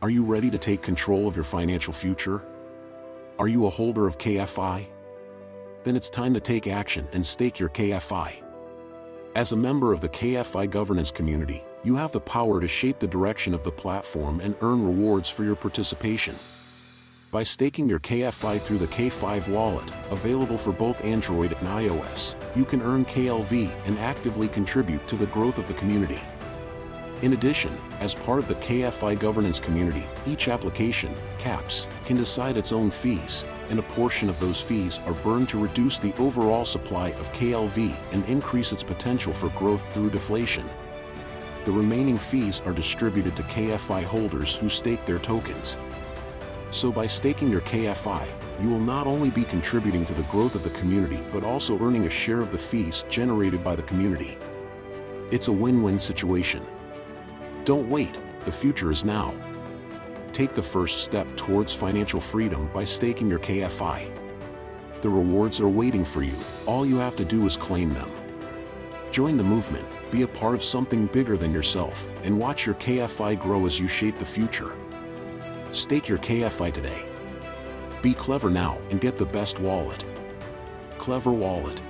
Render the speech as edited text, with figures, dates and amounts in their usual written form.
Are you ready to take control of your financial future? Are you a holder of KFI? Then it's time to take action and stake your KFI. As a member of the KFI governance community, you have the power to shape the direction of the platform and earn rewards for your participation. By staking your KFI through the K5 wallet, available for both Android and iOS, you can earn KLV and actively contribute to the growth of the community. In addition, as part of the KFI governance community, each application, CAPS, can decide its own fees, and a portion of those fees are burned to reduce the overall supply of KLV and increase its potential for growth through deflation. The remaining fees are distributed to KFI holders who stake their tokens. So by staking your KFI, you will not only be contributing to the growth of the community but also earning a share of the fees generated by the community. It's a win-win situation. Don't wait, the future is now. Take the first step towards financial freedom by staking your KFI. The rewards are waiting for you, all you have to do is claim them. Join the movement, be a part of something bigger than yourself, and watch your KFI grow as you shape the future. Stake your KFI today. Be clever now and get the best wallet. Clever Wallet.